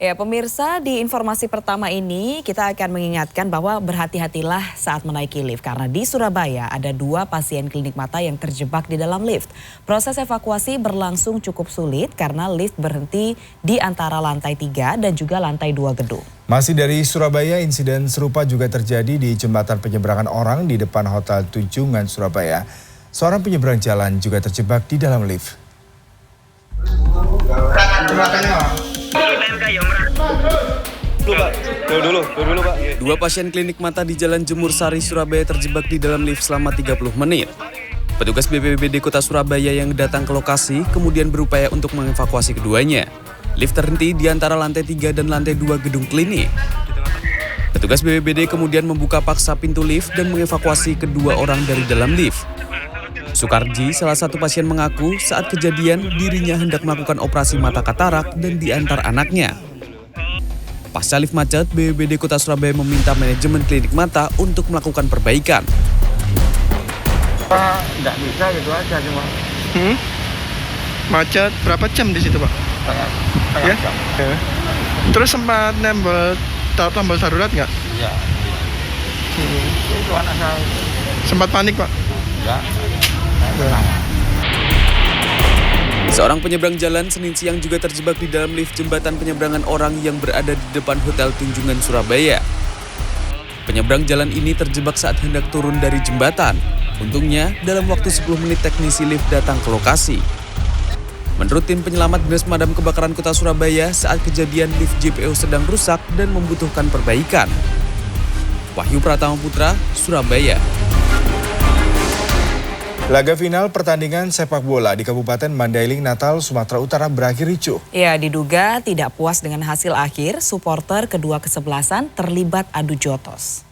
Ya, pemirsa, di informasi pertama ini kita akan mengingatkan bahwa berhati-hatilah saat menaiki lift karena di Surabaya ada 2 pasien klinik mata yang terjebak di dalam lift. Proses evakuasi berlangsung cukup sulit karena lift berhenti di antara lantai 3 dan juga lantai 2 gedung. Masih dari Surabaya, insiden serupa juga terjadi di jembatan penyeberangan orang di depan Hotel Tunjungan Surabaya. Seorang penyeberang jalan juga terjebak di dalam lift. Dua pasien klinik mata di Jalan Jemur Sari, Surabaya terjebak di dalam lift selama 30 menit. Petugas BPBD Kota Surabaya yang datang ke lokasi kemudian berupaya untuk mengevakuasi keduanya. Lift terhenti di antara lantai 3 dan lantai 2 gedung klinik. Petugas BPBD kemudian membuka paksa pintu lift dan mengevakuasi kedua orang dari dalam lift. Sukarji, salah satu pasien, mengaku saat kejadian dirinya hendak melakukan operasi mata katarak dan diantar anaknya. Pasca lift macet, BPBD Kota Surabaya meminta manajemen klinik mata untuk melakukan perbaikan. Nggak bisa gitu aja cuma. Macet berapa jam di situ, Pak? Setengah jam. Ya. Terus sempat nembel tombol darurat nggak? Iya. Itu anak saya. Sempat panik, Pak? Enggak. Seorang penyeberang jalan Senin siang juga terjebak di dalam lift jembatan penyeberangan orang yang berada di depan Hotel Tunjungan Surabaya. Penyeberang jalan ini terjebak saat hendak turun dari jembatan. Untungnya, dalam waktu 10 menit teknisi lift datang ke lokasi. Menurut tim penyelamat Dinas Pemadam Kebakaran Kota Surabaya, saat kejadian lift JPO sedang rusak dan membutuhkan perbaikan. Wahyu Pratama Putra, Surabaya. Laga final pertandingan sepak bola di Kabupaten Mandailing, Natal, Sumatera Utara berakhir ricuh. Ya, diduga tidak puas dengan hasil akhir, supporter kedua kesebelasan terlibat adu jotos.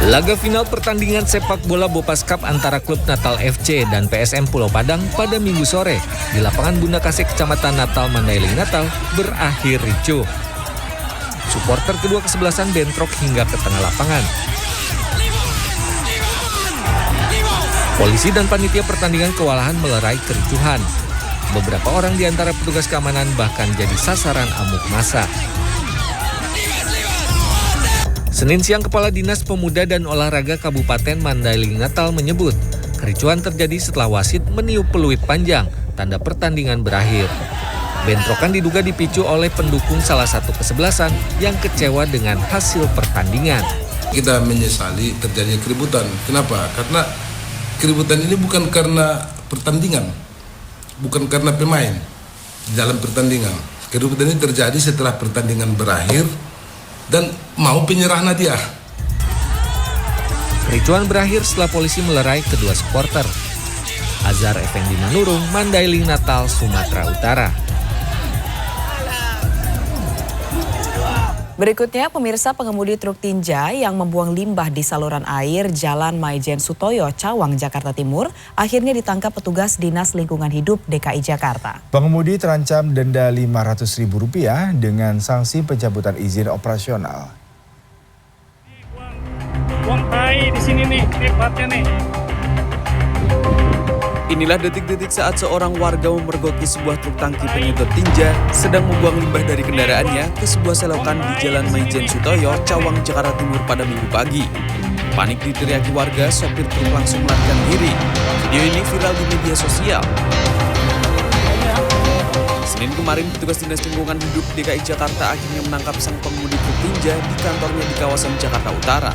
Laga final pertandingan sepak bola Bopas Cup antara klub Natal FC dan PSM Pulau Padang pada Minggu sore di lapangan Bunda Kasih, Kecamatan Natal, Mandailing, Natal berakhir ricuh. Supporter kedua kesebelasan bentrok hingga ke tengah lapangan. Polisi dan panitia pertandingan kewalahan melerai kericuhan. Beberapa orang di antara petugas keamanan bahkan jadi sasaran amuk massa. Senin siang, Kepala Dinas Pemuda dan Olahraga Kabupaten Mandailing Natal menyebut kericuhan terjadi setelah wasit meniup peluit panjang, tanda pertandingan berakhir. Bentrokan diduga dipicu oleh pendukung salah satu kesebelasan yang kecewa dengan hasil pertandingan. Kita menyesali terjadinya keributan. Kenapa? Karena keributan ini bukan karena pertandingan, bukan karena pemain dalam pertandingan. Keributan ini terjadi setelah pertandingan berakhir dan mau penyerah Nadia. Kericuan berakhir setelah polisi melerai kedua supporter. Azhar Effendi Manurung, Mandailing, Natal, Sumatera Utara. Berikutnya, pemirsa, pengemudi truk tinja yang membuang limbah di saluran air Jalan Maijen Sutoyo, Cawang, Jakarta Timur, akhirnya ditangkap petugas Dinas Lingkungan Hidup DKI Jakarta. Pengemudi terancam denda Rp500.000 dengan sanksi pencabutan izin operasional. Buang tai di sini nih, tempatnya nih. Inilah detik-detik saat seorang warga memergoki sebuah truk tangki penyedot tinja sedang membuang limbah dari kendaraannya ke sebuah selokan di Jalan Maijen Sutoyo, Cawang, Jakarta Timur pada Minggu pagi. Panik diteriaki warga, sopir truk langsung melarikan diri. Video ini viral di media sosial. Senin kemarin, petugas Dinas Lingkungan Hidup DKI Jakarta akhirnya menangkap sang pengemudi truk tinja di kantornya di kawasan Jakarta Utara.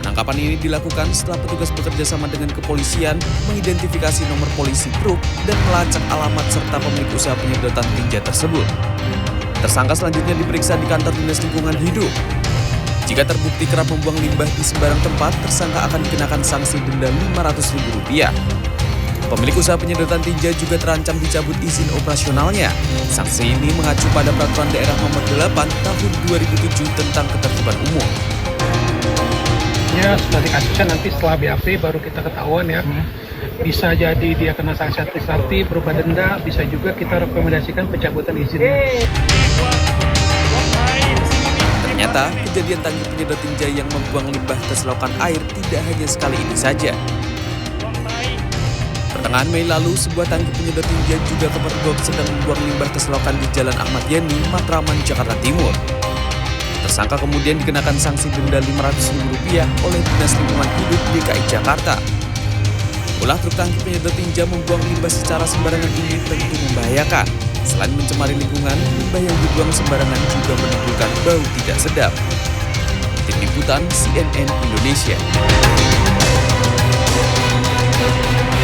Penangkapan ini dilakukan setelah petugas bekerja sama dengan kepolisian mengidentifikasi nomor polisi truk dan melacak alamat serta pemilik usaha penyedotan tinja tersebut. Tersangka selanjutnya diperiksa di kantor Dinas Lingkungan Hidup. Jika terbukti kerap membuang limbah di sembarang tempat, tersangka akan dikenakan sanksi denda Rp500.000. Pemilik usaha penyedotan tinja juga terancam dicabut izin operasionalnya. Sanksi ini mengacu pada Peraturan Daerah Nomor 8 Tahun 2007 tentang Ketertiban Umum. Ya, sudah dikasuskan, nanti setelah BAP baru kita ketahuan ya. Bisa jadi dia kena sanksi administratif berupa denda, bisa juga kita rekomendasikan pencabutan izinnya. Ternyata, kejadian tangki penyedot tinja yang membuang limbah ke selokan air tidak hanya sekali ini saja. Pertengahan Mei lalu, sebuah tangki penyedot tinja juga kepergok sedang membuang limbah ke selokan di Jalan Ahmad Yani, Matraman, Jakarta Timur. Tersangka kemudian dikenakan sanksi denda Rp500.000 oleh Dinas Lingkungan Hidup DKI Jakarta. Ulah truk tangki penyedot tinja membuang limbah secara sembarangan ini tentu membahayakan. Selain mencemari lingkungan, limbah yang dibuang sembarangan juga menimbulkan bau tidak sedap. Tim Liputan CNN Indonesia.